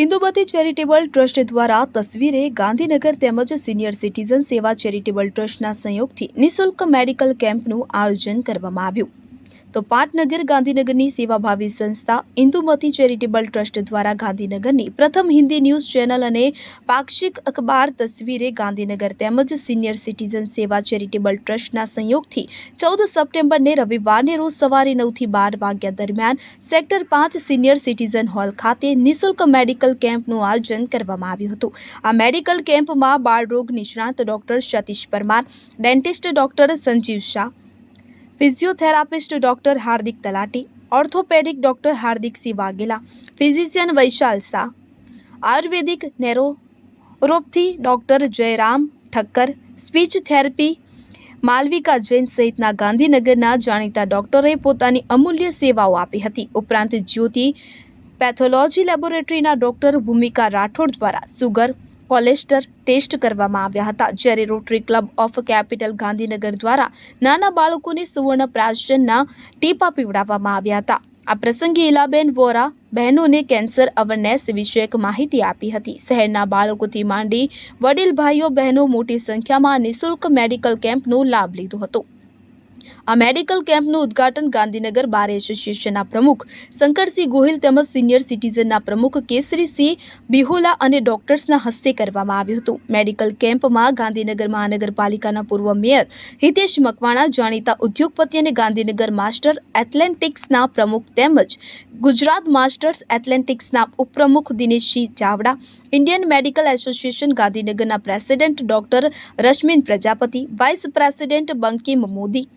Indumati charitable trust દ્વારા તસવીરે ગાંધીનગર તેમજ senior citizen સેવા ચેરિટેબલ ટ્રસ્ટના સંયોગથી નિઃશુલ્ક મેડિકલ કેમ્પનું આયોજન કરવામાં આવ્યું। તો પાટનગર ગાંધીનગરની સેવાભાવી સંસ્થા ઇન્દુમતી ચેરિટેબલ ટ્રસ્ટ દ્વારા ગાંધીનગરની પ્રથમ હિન્દી ન્યૂઝ ચેનલ અને પાક્ષિક અખબાર તસવીરે ગાંધીનગર તેમજ સિનિયર સિટીઝન સેવા ચેરિટેબલ ટ્રસ્ટના સંયોગથી 14 સપ્ટેમ્બરને રવિવારને રોજ સવારે 9 થી 12 વાગ્યા દરમિયાન સેક્ટર 5 સિનિયર સિટીઝન હોલ ખાતે નિઃશુલ્ક મેડિકલ કેમ્પનું આયોજન કરવામાં આવ્યું હતું। આ મેડિકલ કેમ્પમાં બાળરોગ નિષ્ણાત doctor Satish Parmar, dentist doctor Sanjeev Shah, physiotherapist doctor Hardik Talati, orthopaedic doctor Hardik Sinh Vaghela, physician Vaishal Shah, Ayurvedic naturopathy doctor Jayram Thakkar, speech therapy Malvika Jain સહિતના ગાંધીનગરના જાણીતા ડોક્ટરોએ પોતાની અમૂલ્ય સેવાઓ આપી હતી। ઉપરાંત જ્યોતિ પેથોલોજી લેબોરેટરીના ડોક્ટર ભૂમિકા રાઠોડ દ્વારા સુગર, કોલેસ્ટર ટેસ્ટ કરવામાં આવ્યા હતા। જ્યારે rotary club of capital Gandhinagar દ્વારા નાના બાળકોને સુવર્ણ પ્રાશનના ટીપા પીવડાવવામાં આવ્યા હતા। આ પ્રસંગે ઇલાબેન વોરા બહેનોને કેન્સર અવેરનેસ વિષયક માહિતી આપી હતી। શહેરના બાળકોથી માંડી વડીલ ભાઈઓ બહેનો મોટી સંખ્યામાં નિઃશુલ્ક મેડિકલ કેમ્પનો લાભ લીધો હતો। આ મેડિકલ કેમ્પનું ઉદ્ઘાટન ગાંધીનગર બાર એસોસિએશનના પ્રમુખ શંકરસિંહ ગોહિલ તેમજ સિનિયર સિટીઝનના પ્રમુખ કેસરીસિંહ બિહોલા અને ડોક્ટર્સના હસ્તે કરવામાં આવ્યું હતું। મેડિકલ કેમ્પમાં ગાંધીનગર મહાનગરપાલિકાના પૂર્વ મેયર હિતેશ મકવાણા, જાણીતા ઉદ્યોગપતિ અને ગાંધીનગર માસ્ટર એથ્લેટિક્સના પ્રમુખ તેમજ ગુજરાત માસ્ટર્સ એથ્લેટિક્સના ઉપપ્રમુખ Dineshsinh Chavda, Indian medical association ગાંધીનગરના president doctor Rashmin Prajapati, vice president Bankim Modi,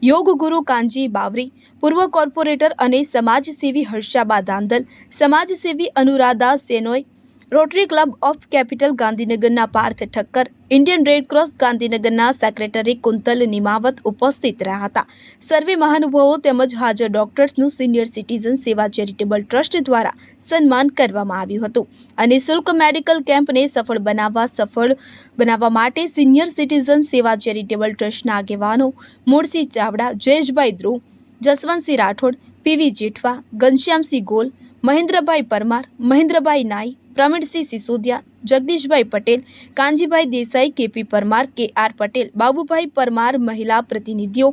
yoga guru Kanji Bavri, પૂર્વ કોર્પોરેટર અને સમાજસેવી હર્ષાબા દાંદલ, સમાજસેવી Anuradha Senoy, rotary club of capital ગાંધીનગરના પાર્થ ઠક્કર, ઇન્ડિયન રેડક્રોસ ગાંધીનગરના સેક્રેટરી કુંતલ નિમાવત ઉપસ્થિત રહ્યા હતા। સર્વે મહાનુભાવો તેમજ હાજર ડોક્ટર્સનું સિનિયર સિટીઝન સેવા ચેરિટેબલ ટ્રસ્ટ દ્વારા સન્માન કરવામાં આવ્યું હતું। અને નિઃશુલ્ક મેડિકલ કેમ્પને સફળ બનાવવા માટે સિનિયર સિટીઝન સેવા ચેરિટેબલ ટ્રસ્ટના આગેવાનો મૂળસિંહ ચાવડા, જયેશભાઈ ધ્રુવ, જસવંતસિંહ રાઠોડ, પીવી જેઠવા, ઘનશ્યામસિંહ ગોલ, મહેન્દ્રભાઈ પરમાર, મહેન્દ્રભાઈ નાઈ, પ્રવીણસિંહ સિસોદિયા, જગદીશભાઈ પટેલ, કાનજીભાઈ દેસાઈ, કેપી પરમાર, કે.આર. પટેલ, બાબુભાઈ પરમાર, મહિલા પ્રતિનિધિઓ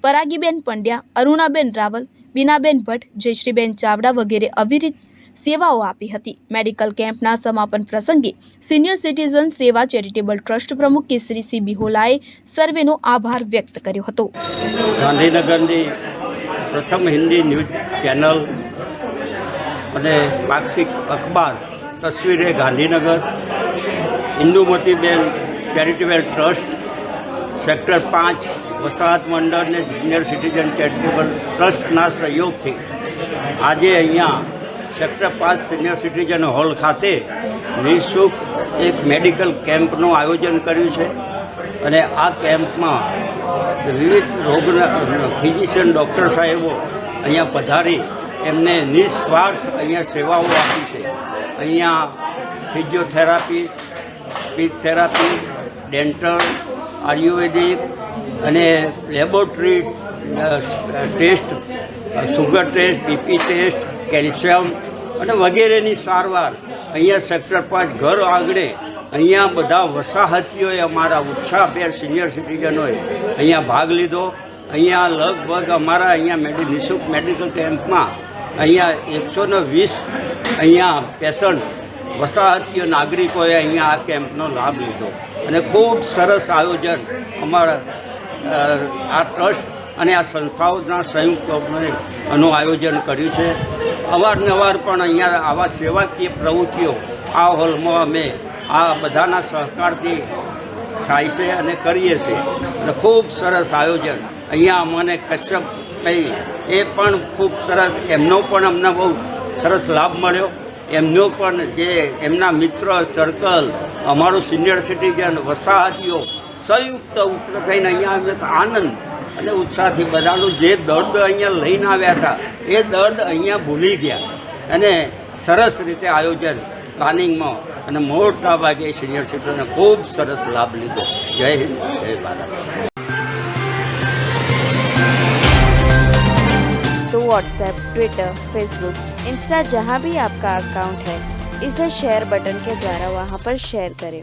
પરાગીબેન પંડ્યા, અરુણાબેન રાવલ, બીનાબેન ભટ્ટ, જયશ્રીબેન ચાવડા વગેરે અવિરત સેવાઓ આપી હતી। મેડિકલ કેમ્પના સમાપન પ્રસંગે સિનિયર સિટીઝન સેવા ચેરિટેબલ ટ્રસ્ટ પ્રમુખ કેસરીસિંહ બિહોલાએ સર્વેનો આભાર વ્યક્ત કર્યો હતો। ગાંધીનગરની પ્રથમ હિન્દી ન્યૂઝ ચેનલ અને પાક્ષિક અખબાર તસવીરે ગાંધીનગર, ઇન્દુમતીબેન ચેરિટેબલ ટ્રસ્ટ, સેક્ટર 5 વસાહત મંડળ અને સિનિયર સિટીઝન ચેરિટેબલ ટ્રસ્ટના સહયોગથી આજે અહીંયા સેક્ટર 5 સિનિયર સિટીઝન હોલ ખાતે નિઃશુલ્ક એક મેડિકલ કેમ્પનું આયોજન કર્યું છે। અને આ કેમ્પમાં વિવિધ રોગના ફિઝિશિયન ડૉક્ટર સાહેબો અહીંયા પધારી એમને નિસ્વાર્થ અહીંયા સેવાઓ આપી છે। અહીંયા physiotherapy, speech therapy, dental, ayurvedic અને laboratory test, sugar test, BP test, calcium અને વગેરેની સારવાર અહીંયા સેક્ટર 5 ઘર આંગણે અહીંયા બધા વસાહતીઓએ અમારા ઉત્સાહભેર સિનિયર સિટીઝનોએ અહીંયા ભાગ લીધો। અહીંયા લગભગ અમારા અહીંયા નિઃશુલ્ક મેડિકલ કેમ્પમાં અહીંયા 120 અહીંયા પેશન્ટ વસાહતીય નાગરિકોએ અહીંયા આ કેમ્પનો લાભ લીધો અને ખૂબ સરસ આયોજન અમારા આ ટ્રસ્ટ અને આ સંસ્થાઓના સંયુક્ત આનું આયોજન કર્યું છે। અવારનવાર પણ અહીંયા આવા સેવાકીય પ્રવૃત્તિઓ આ હોલમાં અમે આ બધાના સહકારથી થાય છે અને કરીએ છીએ અને ખૂબ સરસ આયોજન। અહીંયા અમને કશ્યપભાઈ એ પણ ખૂબ સરસ, એમનો પણ અમને બહુ સરસ લાભ મળ્યો। એમનો પણ જે એમના મિત્ર સર્કલ, અમારું સિનિયર સિટીઝન, વસાહતીઓ સંયુક્ત ઉપર થઈને અહીંયા અમે આનંદ અને ઉત્સાહથી બધાનું જે દર્દ અહીંયા લઈને આવ્યા હતા એ દર્દ અહીંયા ભૂલી ગયા અને સરસ રીતે આયોજન પ્લાનિંગમાં અને મોટા ભાગે સિનિયર સિટીઝને ખૂબ સરસ લાભ લીધો। જય હિન્દ, જય ભારત। तो व्हाट्सएप, ट्विटर, फेसबुक, इंस्टा जहाँ भी आपका अकाउंट है इसे शेयर बटन के द्वारा वहाँ पर शेयर करें।